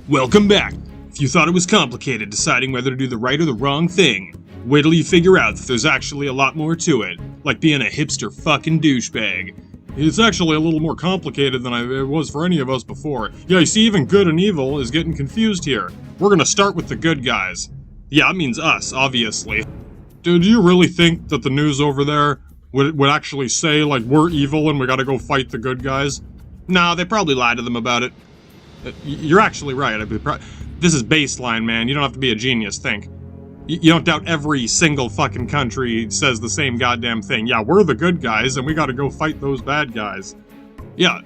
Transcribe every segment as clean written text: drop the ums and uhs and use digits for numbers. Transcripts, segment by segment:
Welcome back. If you thought it was complicated deciding whether to do the right or the wrong thing, wait till you figure out that there's actually a lot more to it, like being a hipster fucking douchebag. It's actually a little more complicated than it was for any of us before. Yeah, you see, even good and evil is getting confused here. We're gonna start with the good guys. Yeah, that means us, obviously. Do you really think that the news over there would actually say, like, we're evil and we gotta go fight the good guys? Nah, they probably lied to them about it. You're actually right. This is baseline, man. You don't have to be a genius, think. You don't doubt every single fucking country says the same goddamn thing. Yeah, we're the good guys, and we gotta go fight those bad guys. Yeah,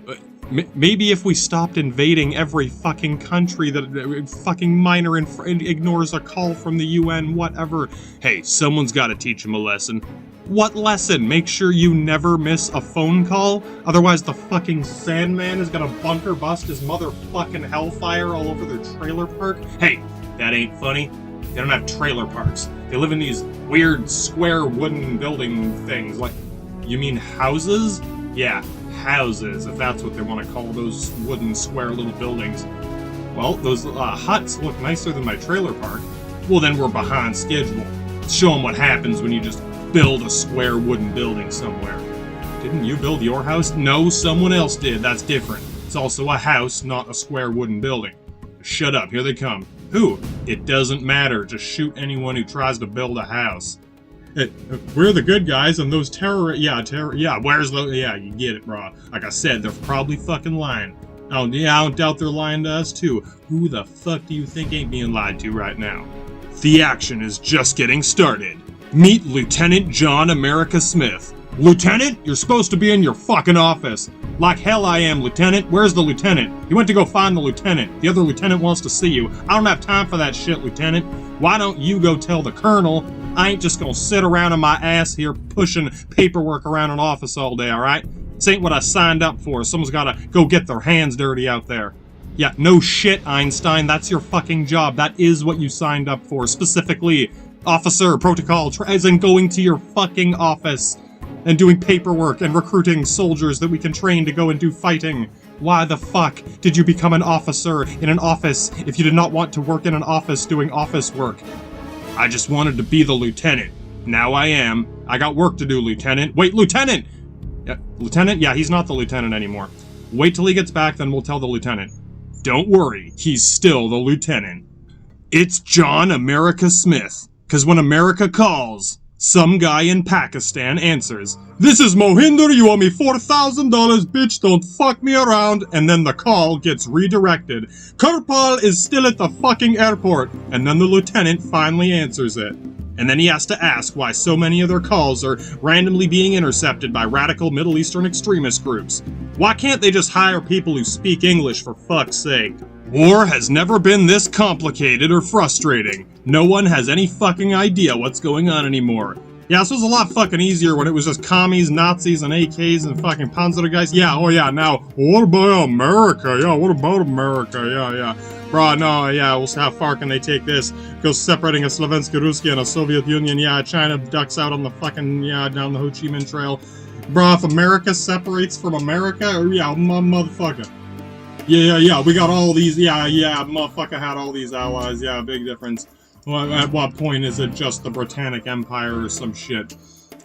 maybe if we stopped invading every fucking country that fucking minor ignores a call from the UN, whatever. Hey, someone's gotta teach them a lesson. What lesson? Make sure you never miss a phone call? Otherwise the fucking Sandman is gonna bunker bust his motherfucking hellfire all over their trailer park? Hey, that ain't funny. They don't have trailer parks. They live in these weird square wooden building things. Like, you mean houses? Yeah, houses, if that's what they want to call those wooden square little buildings. Well, those huts look nicer than my trailer park. Well, then we're behind schedule. Show them what happens when you just build a square wooden building somewhere. Didn't you build your house? No, someone else did. That's different. It's also a house, not a square wooden building. Shut up, here they come. Who? It doesn't matter. Just shoot anyone who tries to build a house. We're the good guys, and those terrorists. Yeah, where's the. Yeah, you get it, bro. Like I said, they're probably fucking lying. Oh, yeah, I don't doubt they're lying to us, too. Who the fuck do you think ain't being lied to right now? The action is just getting started. Meet Lieutenant John America Smith. Lieutenant? You're supposed to be in your fucking office. Like hell I am, Lieutenant. Where's the lieutenant? You went to go find the lieutenant. The other lieutenant wants to see you. I don't have time for that shit, Lieutenant. Why don't you go tell the colonel? I ain't just gonna sit around on my ass here pushing paperwork around an office all day, alright? This ain't what I signed up for. Someone's gotta go get their hands dirty out there. Yeah, no shit, Einstein. That's your fucking job. That is what you signed up for. Specifically, officer protocol, as in going to your fucking office and doing paperwork and recruiting soldiers that we can train to go and do fighting. Why the fuck did you become an officer in an office if you did not want to work in an office doing office work? I just wanted to be the lieutenant. Now I am. I got work to do, Lieutenant. Wait, Lieutenant! Lieutenant? Yeah, he's not the lieutenant anymore. Wait till he gets back, then we'll tell the lieutenant. Don't worry, he's still the lieutenant. It's John America Smith. 'Cause when America calls, some guy in Pakistan answers, "This is Mohinder, you owe me $4,000, bitch, don't fuck me around," and then the call gets redirected. Kirpal is still at the fucking airport, and then the lieutenant finally answers it. And then he has to ask why so many of their calls are randomly being intercepted by radical Middle Eastern extremist groups. Why can't they just hire people who speak English, for fuck's sake? War has never been this complicated or frustrating. No one has any fucking idea what's going on anymore. Yeah, this was a lot fucking easier when it was just commies, Nazis, and AKs and fucking Panzergeist. Yeah, oh yeah, now, what about America? Yeah, what about America? Yeah. Bruh, no, yeah, well, how far can they take this? Because separating a Slovensky Ruski and a Soviet Union, yeah, China ducks out on the fucking, yeah, down the Ho Chi Minh Trail. Bruh, if America separates from America, yeah, motherfucker. Yeah, we got all these, yeah, motherfucker had all these allies, yeah, big difference. Well, at what point is it just the Britannic Empire or some shit?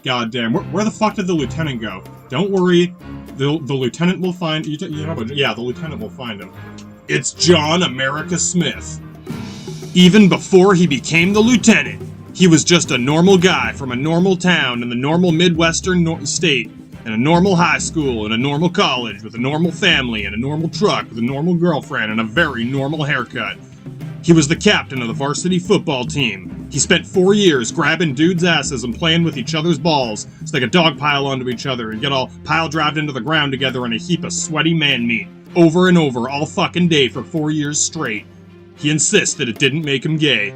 Goddamn, where the fuck did the lieutenant go? Don't worry, the lieutenant will find, yeah, the lieutenant will find him. It's John America Smith. Even before he became the lieutenant, he was just a normal guy from a normal town in the normal Midwestern state, in a normal high school, in a normal college, with a normal family, in a normal truck, with a normal girlfriend, and a very normal haircut. He was the captain of the varsity football team. He spent 4 years grabbing dudes' asses and playing with each other's balls so they could dogpile onto each other and get all pile-drived into the ground together in a heap of sweaty man-meat, over and over all fucking day for 4 years straight. He insists that it didn't make him gay,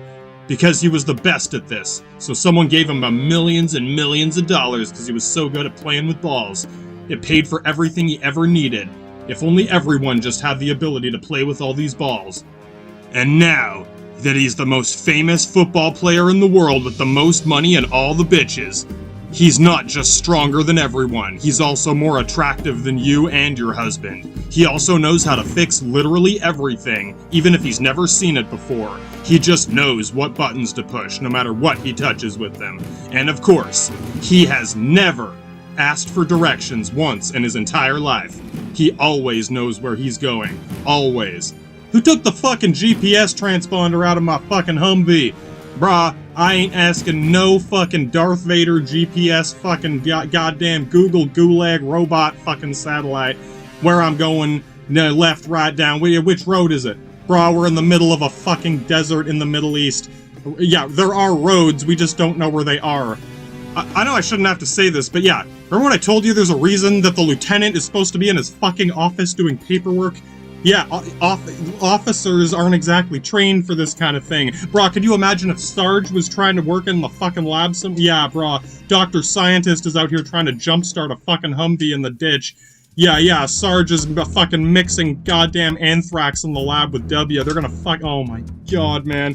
because he was the best at this, so someone gave him millions and millions of dollars because he was so good at playing with balls. It paid for everything he ever needed. If only everyone just had the ability to play with all these balls. And now that he's the most famous football player in the world with the most money and all the bitches, He's not just stronger than everyone, he's also more attractive than you and your husband. He also knows how to fix literally everything, even if he's never seen it before. He just knows what buttons to push, no matter what he touches with them. And of course, he has never asked for directions once in his entire life. He always knows where he's going. Always. Who took the fucking GPS transponder out of my fucking Humvee? Brah, I ain't asking no fucking Darth Vader GPS fucking goddamn Google Gulag robot fucking satellite where I'm going, left, right, down. Which road is it? Brah, we're in the middle of a fucking desert in the Middle East. Yeah, there are roads, we just don't know where they are. I know I shouldn't have to say this, but yeah, remember when I told you there's a reason that the lieutenant is supposed to be in his fucking office doing paperwork? Yeah, officers aren't exactly trained for this kind of thing. Brah, could you imagine if Sarge was trying to work in the fucking lab Yeah, brah, Dr. Scientist is out here trying to jumpstart a fucking Humvee in the ditch. Yeah, Sarge is fucking mixing goddamn anthrax in the lab with W. They're gonna oh my god, man.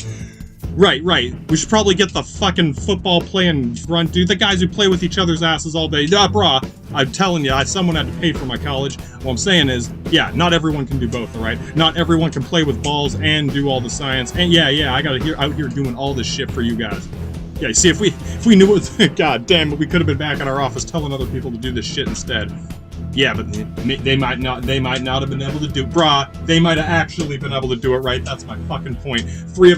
Right. We should probably get the fucking football playing front dude. The guys who play with each other's asses all day. Brah, I'm telling you, someone had to pay for my college. What I'm saying is, yeah, not everyone can do both, alright? Not everyone can play with balls and do all the science. And yeah, I gotta out here doing all this shit for you guys. Yeah, see, if we knew what god damn it, we could have been back in our office telling other people to do this shit instead. Yeah, but they might not have been able to do, brah, they might have actually been able to do it, right? That's my fucking point. Three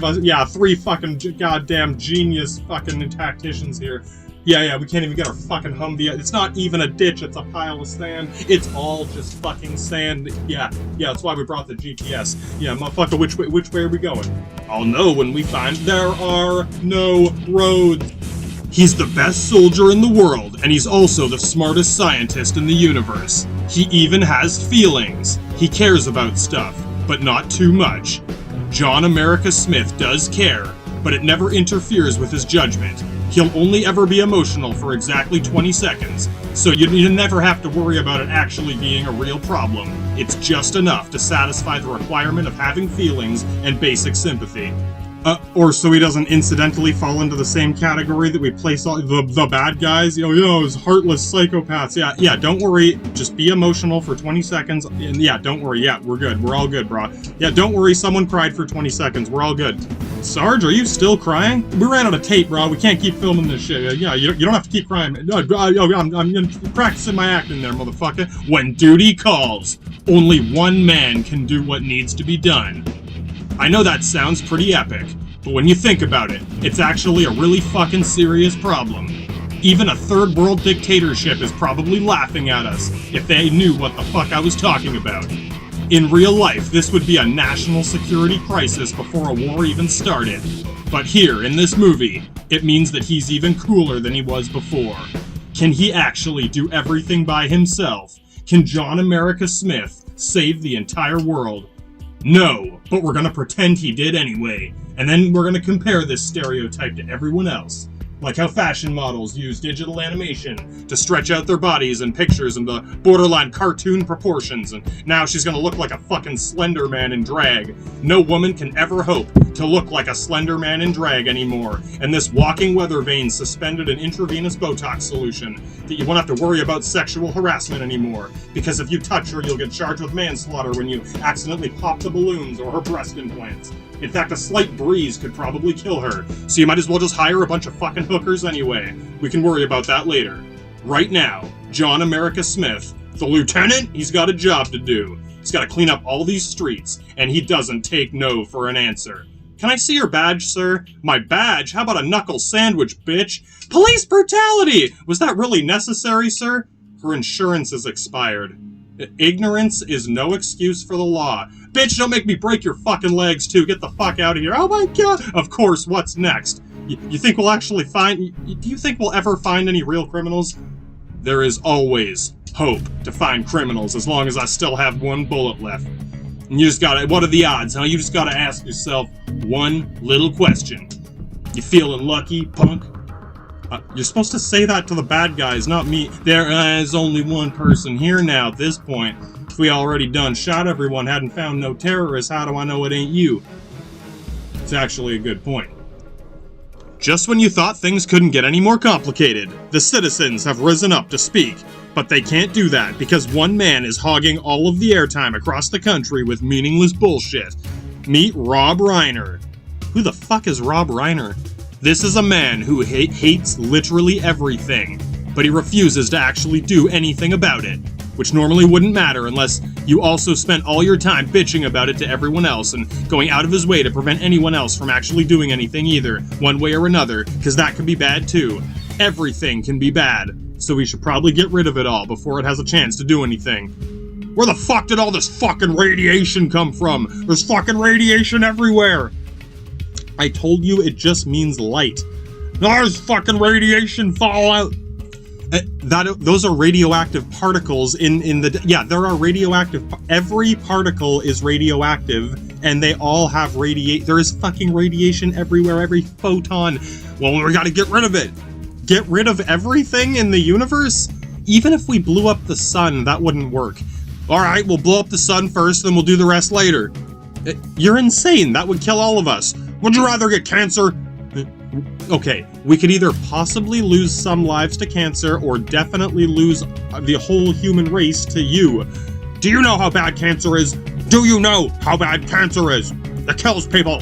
fucking goddamn genius fucking tacticians here. Yeah, we can't even get our fucking Humvee. It's not even a ditch, it's a pile of sand. It's all just fucking sand. Yeah, that's why we brought the GPS. Yeah, motherfucker, which way are we going? I'll know when we find there are no roads. He's the best soldier in the world, and he's also the smartest scientist in the universe. He even has feelings. He cares about stuff, but not too much. John America Smith does care, but it never interferes with his judgment. He'll only ever be emotional for exactly 20 seconds, so you never have to worry about it actually being a real problem. It's just enough to satisfy the requirement of having feelings and basic sympathy. Or so he doesn't incidentally fall into the same category that we place all the bad guys, his heartless psychopaths. Yeah, don't worry, just be emotional for 20 seconds, and yeah, don't worry, yeah, we're good, we're all good, bro. Yeah, don't worry, someone cried for 20 seconds, we're all good. Sarge, are you still crying? We ran out of tape, bro, we can't keep filming this shit. Yeah, you don't have to keep crying. No, I'm practicing my acting there, motherfucker. When duty calls, only one man can do what needs to be done. I know that sounds pretty epic, but when you think about it, it's actually a really fucking serious problem. Even a third world dictatorship is probably laughing at us if they knew what the fuck I was talking about. In real life, this would be a national security crisis before a war even started. But here, in this movie, it means that he's even cooler than he was before. Can he actually do everything by himself? Can John America Smith save the entire world? No, but we're gonna pretend he did anyway, and then we're gonna compare this stereotype to everyone else. Like how fashion models use digital animation to stretch out their bodies and pictures into borderline cartoon proportions, and now she's gonna look like a fucking Slender Man in drag. No woman can ever hope to look like a Slender Man in drag anymore, and this walking weather vane suspended an intravenous Botox solution that you won't have to worry about sexual harassment anymore, because if you touch her, you'll get charged with manslaughter when you accidentally pop the balloons or her breast implants. In fact, a slight breeze could probably kill her, so you might as well just hire a bunch of fucking hookers anyway. We can worry about that later. Right now, John America Smith, the lieutenant, he's got a job to do. He's got to clean up all these streets, and he doesn't take no for an answer. Can I see your badge, sir? My badge? How about a knuckle sandwich, bitch? Police brutality! Was that really necessary, sir? Her insurance is expired. Ignorance is no excuse for the law. Bitch, don't make me break your fucking legs, too. Get the fuck out of here. Oh my god! Of course, what's next? You think we'll actually find... Do you think we'll ever find any real criminals? There is always hope to find criminals as long as I still have one bullet left. And you just gotta... What are the odds, huh? You just gotta ask yourself one little question. You feeling lucky, punk? You're supposed to say that to the bad guys, not me. There is only one person here now at this point. If we already done shot everyone, hadn't found no terrorists, how do I know it ain't you? It's actually a good point. Just when you thought things couldn't get any more complicated, the citizens have risen up to speak. But they can't do that because one man is hogging all of the airtime across the country with meaningless bullshit. Meet Rob Reiner. Who the fuck is Rob Reiner? This is a man who hates literally everything, but he refuses to actually do anything about it, which normally wouldn't matter unless you also spent all your time bitching about it to everyone else and going out of his way to prevent anyone else from actually doing anything either, one way or another, because that can be bad too. Everything can be bad, so we should probably get rid of it all before it has a chance to do anything. Where the fuck did all this fucking radiation come from? There's fucking radiation everywhere! I told you it just means light. There's fucking radiation fallout! Those are radioactive particles in the... Yeah, there are radioactive... Every particle is radioactive, and they all have there is fucking radiation everywhere, every photon. Well, we gotta get rid of it. Get rid of everything in the universe? Even if we blew up the sun, that wouldn't work. Alright, we'll blow up the sun first, then we'll do the rest later. You're insane. That would kill all of us. Would you rather get cancer? Okay, we could either possibly lose some lives to cancer or definitely lose the whole human race to you. Do you know how bad cancer is? Do you know how bad cancer is? It kills people.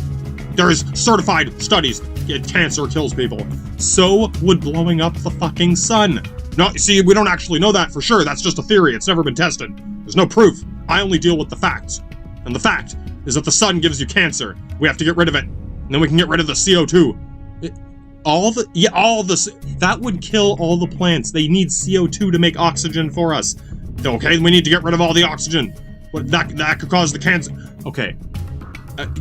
There's certified studies. Cancer kills people. So would blowing up the fucking sun. No, see, we don't actually know that for sure. That's just a theory. It's never been tested. There's no proof. I only deal with the facts. And the fact is that the sun gives you cancer. We have to get rid of it. And then we can get rid of the CO2. That would kill all the plants. They need CO2 to make oxygen for us. Okay, we need to get rid of all the oxygen. That could cause the cancer. Okay.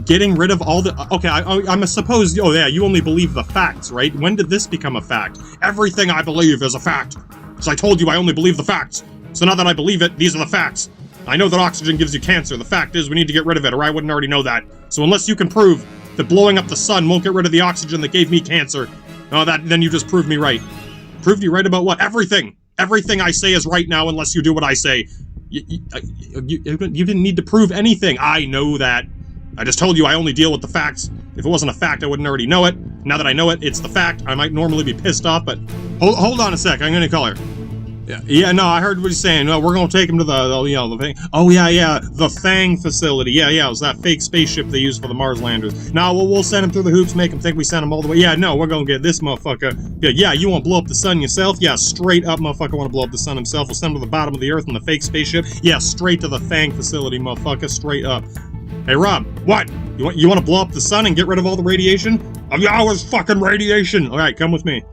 Getting rid of all the... Okay, I'm suppose... Oh, yeah, you only believe the facts, right? When did this become a fact? Everything I believe is a fact. Because I told you I only believe the facts. So now that I believe it, these are the facts. I know that oxygen gives you cancer. The fact is we need to get rid of it, or I wouldn't already know that. So unless you can prove that blowing up the sun won't get rid of the oxygen that gave me cancer, then you just proved me right. Proved you right about what? Everything! Everything I say is right now unless you do what I say. You didn't need to prove anything. I know that. I just told you I only deal with the facts. If it wasn't a fact, I wouldn't already know it. Now that I know it, it's the fact. I might normally be pissed off, but... Hold on a sec, I'm gonna call her. Yeah, no, I heard what he's saying. No, we're gonna take him to the thing. Oh, yeah, the Fang facility. Yeah, it was that fake spaceship they used for the Mars landers. No, we'll send him through the hoops, make him think we sent him all the way. Yeah, no, we're gonna get this motherfucker. Yeah, you wanna blow up the sun yourself? Yeah, straight up motherfucker wanna blow up the sun himself. We'll send him to the bottom of the earth in the fake spaceship. Yeah, straight to the Fang facility, motherfucker, straight up. Hey, Rob, what? You want to blow up the sun and get rid of all the radiation? There's fucking radiation! Alright, come with me.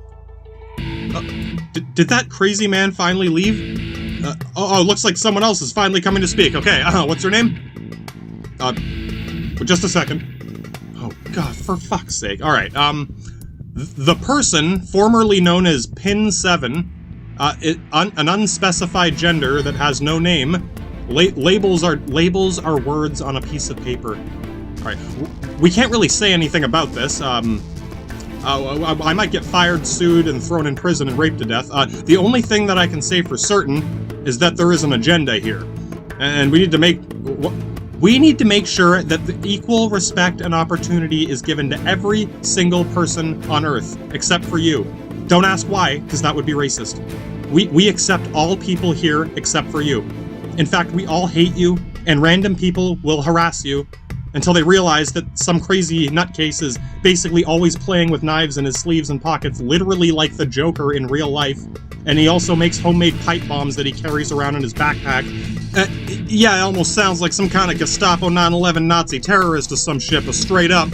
Did that crazy man finally leave? Looks like someone else is finally coming to speak. Okay, what's your name? Just a second. Oh, God, for fuck's sake. Alright, the person, formerly known as Pin 7, an unspecified gender that has no name, labels are words on a piece of paper. Alright, we can't really say anything about this. I might get fired, sued, and thrown in prison and raped to death. The only thing that I can say for certain is that there is an agenda here. And we need to make sure that the equal respect and opportunity is given to every single person on Earth, except for you. Don't ask why, because that would be racist. We accept all people here except for you. In fact, we all hate you, and random people will harass you until they realize that some crazy nutcase is basically always playing with knives in his sleeves and pockets, literally like the Joker in real life. And he also makes homemade pipe bombs that he carries around in his backpack. Yeah, it almost sounds like some kind of Gestapo 9/11 Nazi terrorist or some shit, but straight up.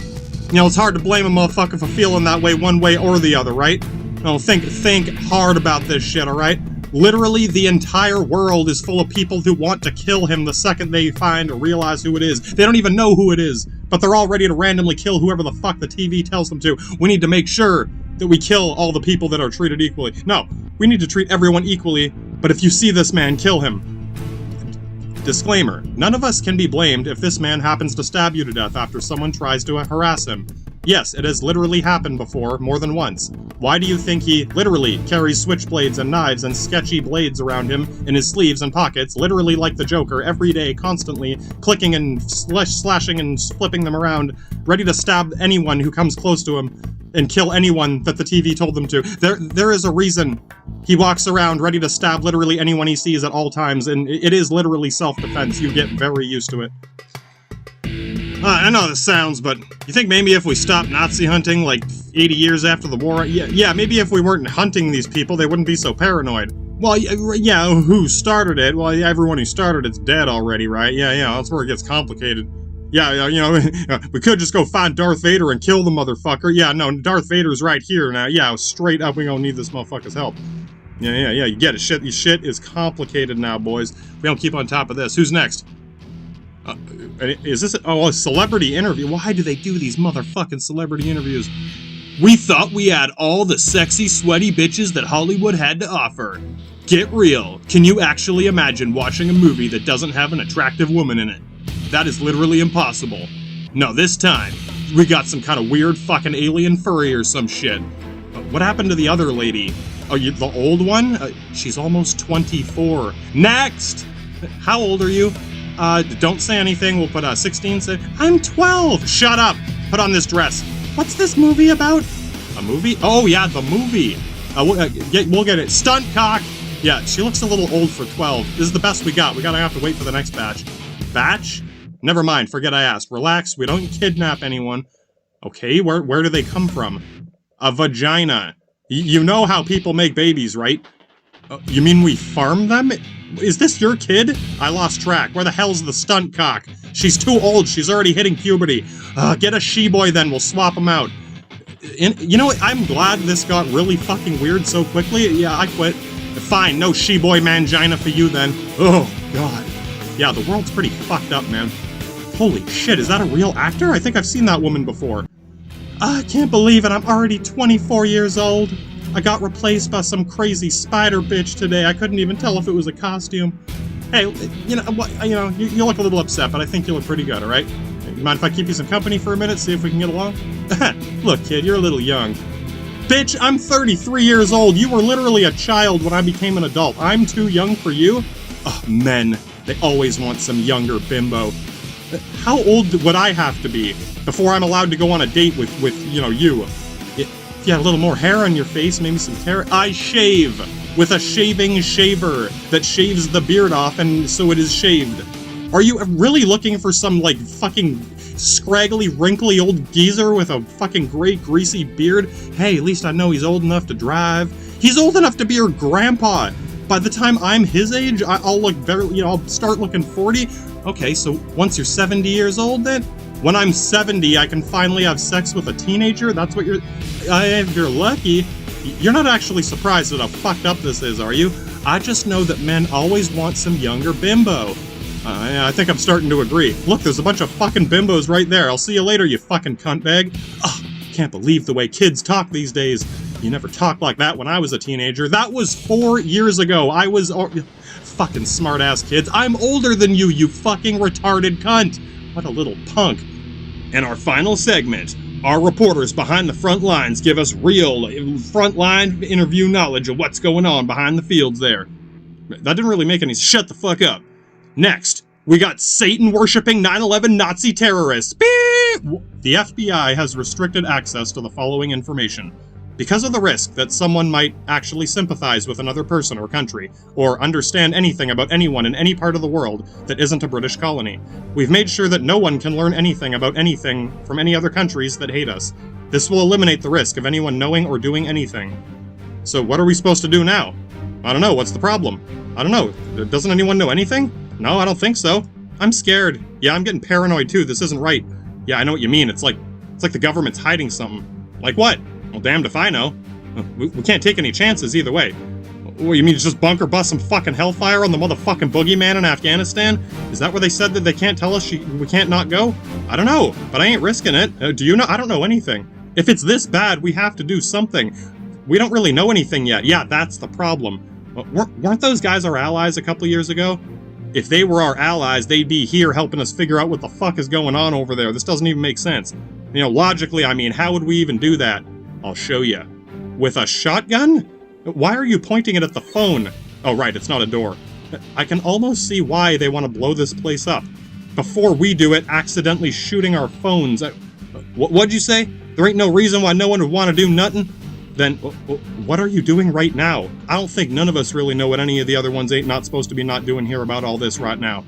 It's hard to blame a motherfucker for feeling that way one way or the other, right? Think hard about this shit, alright? Literally, the entire world is full of people who want to kill him the second they find or realize who it is. They don't even know who it is, but they're all ready to randomly kill whoever the fuck the TV tells them to. We need to make sure that we kill all the people that are treated equally. No, we need to treat everyone equally, but if you see this man, kill him. Disclaimer, none of us can be blamed if this man happens to stab you to death after someone tries to harass him. Yes, it has literally happened before, more than once. Why do you think he literally carries switchblades and knives and sketchy blades around him in his sleeves and pockets, literally like the Joker, every day, constantly clicking and slashing and flipping them around, ready to stab anyone who comes close to him and kill anyone that the TV told them to? There is a reason he walks around ready to stab literally anyone he sees at all times, and it is literally self-defense. You get very used to it. I know this sounds, but you think maybe if we stopped Nazi hunting like 80 years after the war, yeah, maybe if we weren't hunting these people, they wouldn't be so paranoid. Well, yeah, who started it? Well, everyone who started it's dead already, right? Yeah, that's where it gets complicated. Yeah, you know, we could just go find Darth Vader and kill the motherfucker. Yeah, no, Darth Vader's right here now. Yeah, straight up, we don't need this motherfucker's help. Yeah, you get it. Shit is complicated now, boys. We don't keep on top of this. Who's next? Is this a celebrity interview? Why do they do these motherfucking celebrity interviews? We thought we had all the sexy, sweaty bitches that Hollywood had to offer. Get real. Can you actually imagine watching a movie that doesn't have an attractive woman in it? That is literally impossible. No, this time, we got some kind of weird fucking alien furry or some shit. What happened to the other lady? Oh, the old one? She's almost 24. Next! How old are you? Don't say anything. We'll put 16. Say, I'm 12. Shut up. Put on this dress. What's this movie about? A movie? Oh, yeah, the movie. We'll get it. Stunt cock. Yeah, she looks a little old for 12. This is the best we got. We're gonna have to wait for the next batch. Batch? Never mind. Forget I asked. Relax. We don't kidnap anyone. Okay, where do they come from? A vagina. You know how people make babies, right? You mean we farm them? Is this your kid? I lost track. Where the hell's the stunt cock? She's too old. She's already hitting puberty. Get a she-boy then. We'll swap them out. You know what? I'm glad this got really fucking weird so quickly. Yeah, I quit. Fine, no she-boy mangina for you then. Oh, God. Yeah, the world's pretty fucked up, man. Holy shit, is that a real actor? I think I've seen that woman before. I can't believe it. I'm already 24 years old. I got replaced by some crazy spider bitch today. I couldn't even tell if it was a costume. Hey, you look a little upset, but I think you look pretty good, all right? You mind if I keep you some company for a minute, see if we can get along? Look, kid, you're a little young. Bitch, I'm 33 years old. You were literally a child when I became an adult. I'm too young for you? Oh, men. They always want some younger bimbo. How old would I have to be before I'm allowed to go on a date with you? If you had a little more hair on your face, maybe some carrot. I shave with a shaving shaver that shaves the beard off, and so it is shaved. Are you really looking for some, like, fucking scraggly, wrinkly old geezer with a fucking gray, greasy beard? Hey, at least I know he's old enough to drive. He's old enough to be your grandpa. By the time I'm his age, I'll look very, I'll start looking 40. Okay, so once you're 70 years old then? When I'm 70, I can finally have sex with a teenager? That's what if you're lucky. You're not actually surprised at how fucked up this is, are you? I just know that men always want some younger bimbo. I think I'm starting to agree. Look, there's a bunch of fucking bimbos right there. I'll see you later, you fucking cuntbag. Ugh, can't believe the way kids talk these days. You never talked like that when I was a teenager. That was 4 years ago. I was... fucking smart-ass kids. I'm older than you, you fucking retarded cunt. What a little punk. In our final segment, our reporters behind the front lines give us real front-line interview knowledge of what's going on behind the fields there. That didn't really make any... Shut the fuck up. Next, we got Satan-worshipping 9/11 Nazi terrorists. Beep! The FBI has restricted access to the following information. Because of the risk that someone might actually sympathize with another person or country, or understand anything about anyone in any part of the world that isn't a British colony, we've made sure that no one can learn anything about anything from any other countries that hate us. This will eliminate the risk of anyone knowing or doing anything. So what are we supposed to do now? I don't know, what's the problem? I don't know, doesn't anyone know anything? No, I don't think so. I'm scared. Yeah, I'm getting paranoid too, this isn't right. Yeah, I know what you mean, it's like the government's hiding something. Like what? Well, damned if I know. We can't take any chances either way. What, you mean just bunker bust some fucking hellfire on the motherfucking boogeyman in Afghanistan? Is that where they said that they can't tell us we can't not go? I don't know, but I ain't risking it. Do you know? I don't know anything. If it's this bad, we have to do something. We don't really know anything yet. Yeah, that's the problem. Weren't those guys our allies a couple years ago? If they were our allies, they'd be here helping us figure out what the fuck is going on over there. This doesn't even make sense. You know, logically, I mean, how would we even do that? I'll show you. With a shotgun? Why are you pointing it at the phone? Oh, right, it's not a door. I can almost see why they want to blow this place up. Before we do it, accidentally shooting our phones. What'd you say? There ain't no reason why no one would want to do nothing? Then, what are you doing right now? I don't think none of us really know what any of the other ones ain't not supposed to be not doing here about all this right now.